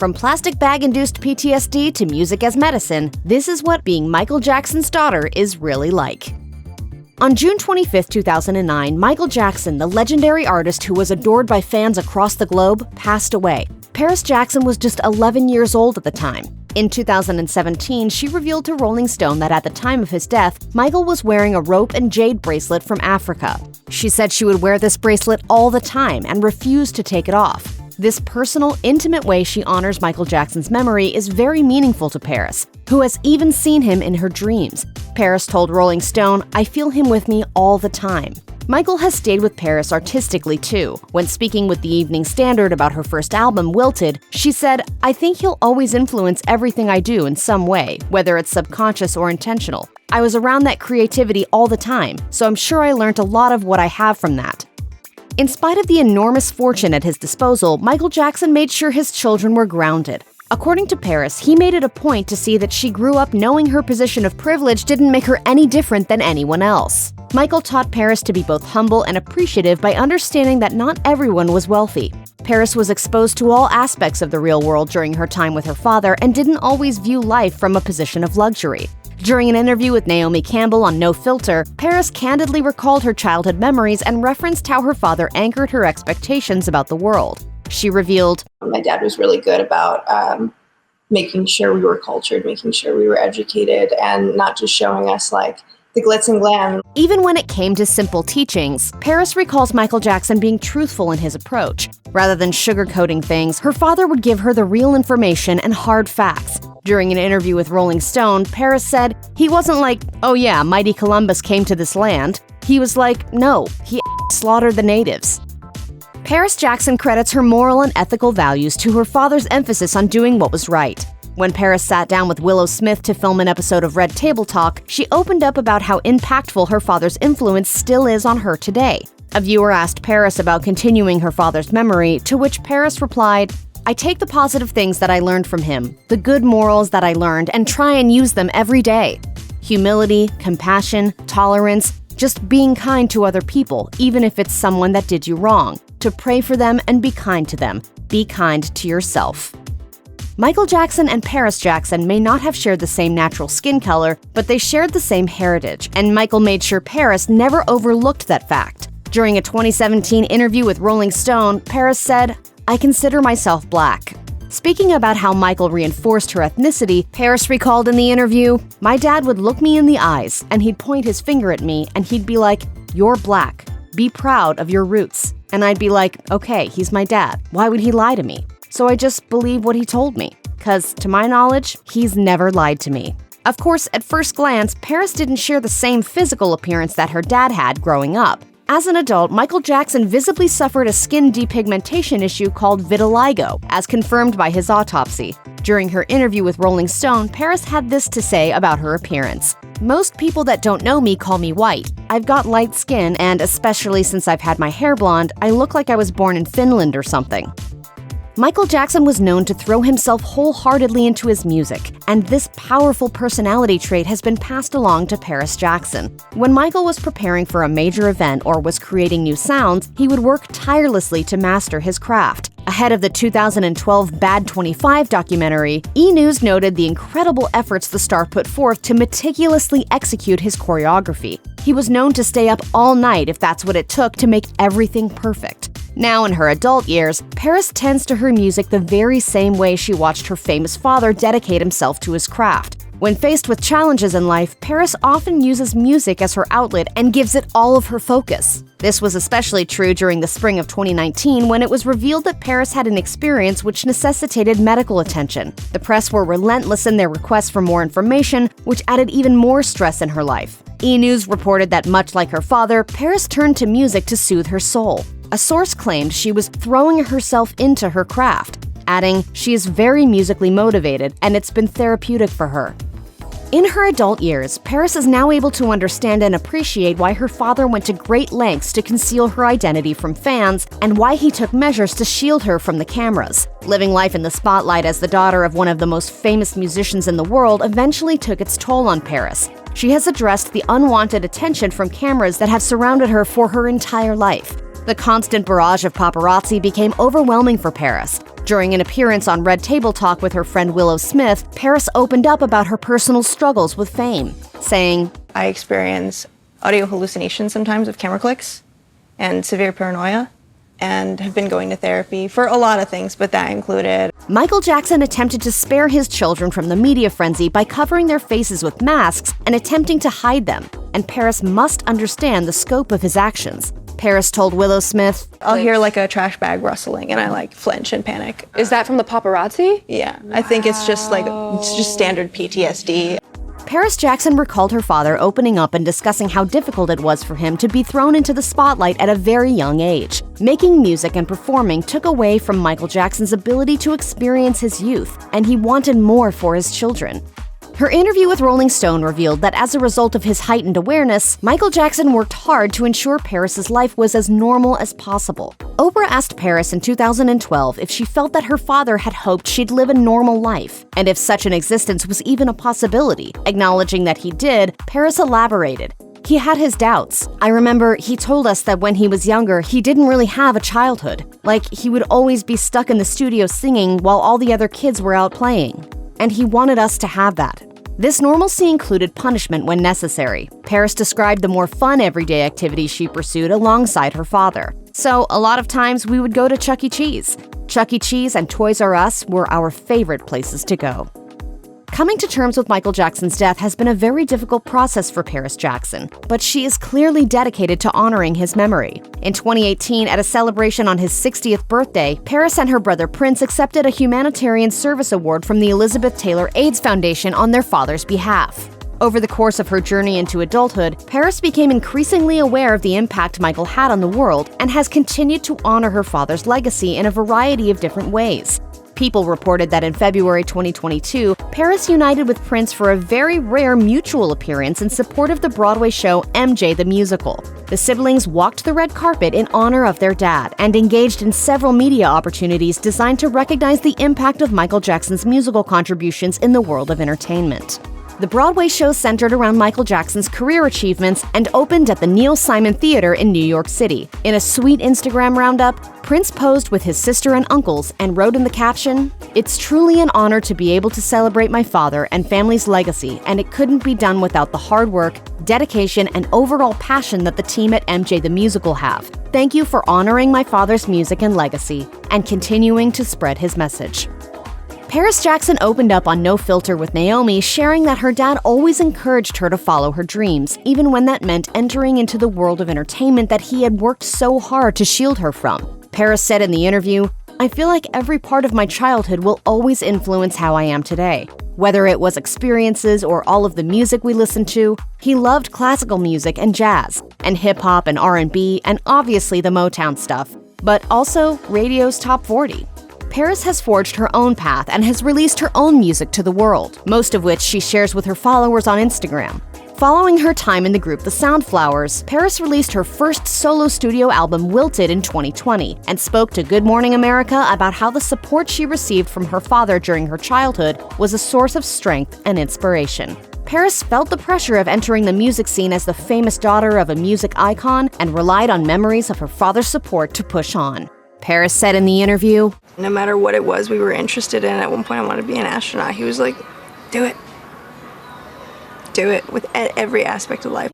From plastic bag-induced PTSD to music as medicine, this is what being Michael Jackson's daughter is really like. On June 25, 2009, Michael Jackson, the legendary artist who was adored by fans across the globe, passed away. Paris Jackson was just 11 years old at the time. In 2017, she revealed to Rolling Stone that at the time of his death, Michael was wearing a rope and jade bracelet from Africa. She said she would wear this bracelet all the time and refused to take it off. This personal, intimate way she honors Michael Jackson's memory is very meaningful to Paris, who has even seen him in her dreams. Paris told Rolling Stone, "I feel him with me all the time." Michael has stayed with Paris artistically too. When speaking with the Evening Standard about her first album, Wilted, she said, "I think he'll always influence everything I do in some way, whether it's subconscious or intentional. I was around that creativity all the time, so I'm sure I learned a lot of what I have from that." In spite of the enormous fortune at his disposal, Michael Jackson made sure his children were grounded. According to Paris, he made it a point to see that she grew up knowing her position of privilege didn't make her any different than anyone else. Michael taught Paris to be both humble and appreciative by understanding that not everyone was wealthy. Paris was exposed to all aspects of the real world during her time with her father and didn't always view life from a position of luxury. During an interview with Naomi Campbell on No Filter, Paris candidly recalled her childhood memories and referenced how her father anchored her expectations about the world. She revealed, "My dad was really good about making sure we were cultured, making sure we were educated, and not just showing us like the glitz and glam." Even when it came to simple teachings, Paris recalls Michael Jackson being truthful in his approach. Rather than sugarcoating things, her father would give her the real information and hard facts. During an interview with Rolling Stone, Paris said, "He wasn't like, 'Oh yeah, mighty Columbus came to this land.' He was like, 'No, he slaughtered the natives.'" Paris Jackson credits her moral and ethical values to her father's emphasis on doing what was right. When Paris sat down with Willow Smith to film an episode of Red Table Talk, she opened up about how impactful her father's influence still is on her today. A viewer asked Paris about continuing her father's memory, to which Paris replied, "I take the positive things that I learned from him, the good morals that I learned, and try and use them every day. Humility, compassion, tolerance, just being kind to other people, even if it's someone that did you wrong. To pray for them and be kind to them. Be kind to yourself." Michael Jackson and Paris Jackson may not have shared the same natural skin color, but they shared the same heritage, and Michael made sure Paris never overlooked that fact. During a 2017 interview with Rolling Stone, Paris said, "I consider myself black." Speaking about how Michael reinforced her ethnicity, Paris recalled in the interview, "My dad would look me in the eyes, and he'd point his finger at me, and he'd be like, 'You're black. Be proud of your roots.' And I'd be like, okay, he's my dad. Why would he lie to me? So I just believe what he told me. 'Cause to my knowledge, he's never lied to me." Of course, at first glance, Paris didn't share the same physical appearance that her dad had growing up. As an adult, Michael Jackson visibly suffered a skin depigmentation issue called vitiligo, as confirmed by his autopsy. During her interview with Rolling Stone, Paris had this to say about her appearance. "Most people that don't know me call me white. I've got light skin, and especially since I've had my hair blonde, I look like I was born in Finland or something." Michael Jackson was known to throw himself wholeheartedly into his music, and this powerful personality trait has been passed along to Paris Jackson. When Michael was preparing for a major event or was creating new sounds, he would work tirelessly to master his craft. Ahead of the 2012 Bad 25 documentary, E! News noted the incredible efforts the star put forth to meticulously execute his choreography. He was known to stay up all night if that's what it took to make everything perfect. Now in her adult years, Paris tends to her music the very same way she watched her famous father dedicate himself to his craft. When faced with challenges in life, Paris often uses music as her outlet and gives it all of her focus. This was especially true during the spring of 2019 when it was revealed that Paris had an experience which necessitated medical attention. The press were relentless in their requests for more information, which added even more stress in her life. E! News reported that much like her father, Paris turned to music to soothe her soul. A source claimed she was throwing herself into her craft, adding, "She is very musically motivated, and it's been therapeutic for her." In her adult years, Paris is now able to understand and appreciate why her father went to great lengths to conceal her identity from fans and why he took measures to shield her from the cameras. Living life in the spotlight as the daughter of one of the most famous musicians in the world eventually took its toll on Paris. She has addressed the unwanted attention from cameras that have surrounded her for her entire life. The constant barrage of paparazzi became overwhelming for Paris. During an appearance on Red Table Talk with her friend Willow Smith, Paris opened up about her personal struggles with fame, saying, I experience audio hallucinations sometimes of camera clicks and severe paranoia, and have been going to therapy for a lot of things, but that included. Michael Jackson attempted to spare his children from the media frenzy by covering their faces with masks and attempting to hide them, and Paris must understand the scope of his actions. Paris told Willow Smith, I'll hear like a trash bag rustling and I like flinch and panic. Is that from the paparazzi? Yeah, I think it's just standard PTSD. Paris Jackson recalled her father opening up and discussing how difficult it was for him to be thrown into the spotlight at a very young age. Making music and performing took away from Michael Jackson's ability to experience his youth, and he wanted more for his children. Her interview with Rolling Stone revealed that as a result of his heightened awareness, Michael Jackson worked hard to ensure Paris's life was as normal as possible. Oprah asked Paris in 2012 if she felt that her father had hoped she'd live a normal life, and if such an existence was even a possibility. Acknowledging that he did, Paris elaborated. He had his doubts. I remember he told us that when he was younger, he didn't really have a childhood. Like, he would always be stuck in the studio singing while all the other kids were out playing. And he wanted us to have that. This normalcy included punishment when necessary. Paris described the more fun everyday activities she pursued alongside her father. So, a lot of times we would go to Chuck E. Cheese. Chuck E. Cheese and Toys R Us were our favorite places to go. Coming to terms with Michael Jackson's death has been a very difficult process for Paris Jackson, but she is clearly dedicated to honoring his memory. In 2018, at a celebration on his 60th birthday, Paris and her brother Prince accepted a Humanitarian Service Award from the Elizabeth Taylor AIDS Foundation on their father's behalf. Over the course of her journey into adulthood, Paris became increasingly aware of the impact Michael had on the world and has continued to honor her father's legacy in a variety of different ways. People reported that in February 2022, Paris united with Prince for a very rare mutual appearance in support of the Broadway show MJ the Musical. The siblings walked the red carpet in honor of their dad and engaged in several media opportunities designed to recognize the impact of Michael Jackson's musical contributions in the world of entertainment. The Broadway show centered around Michael Jackson's career achievements and opened at the Neil Simon Theater in New York City. In a sweet Instagram roundup, Prince posed with his sister and uncles and wrote in the caption, "It's truly an honor to be able to celebrate my father and family's legacy, and it couldn't be done without the hard work, dedication, and overall passion that the team at MJ the Musical have. Thank you for honoring my father's music and legacy, and continuing to spread his message." Paris Jackson opened up on No Filter with Naomi, sharing that her dad always encouraged her to follow her dreams, even when that meant entering into the world of entertainment that he had worked so hard to shield her from. Paris said in the interview, "I feel like every part of my childhood will always influence how I am today. Whether it was experiences or all of the music we listened to, he loved classical music and jazz, and hip-hop and R&B, and obviously the Motown stuff, but also radio's top 40. Paris has forged her own path and has released her own music to the world, most of which she shares with her followers on Instagram. Following her time in the group The Soundflowers, Paris released her first solo studio album Wilted in 2020 and spoke to Good Morning America about how the support she received from her father during her childhood was a source of strength and inspiration. Paris felt the pressure of entering the music scene as the famous daughter of a music icon and relied on memories of her father's support to push on. Paris said in the interview, No matter what it was we were interested in, at one point I wanted to be an astronaut. He was like, do it. Do it with every aspect of life.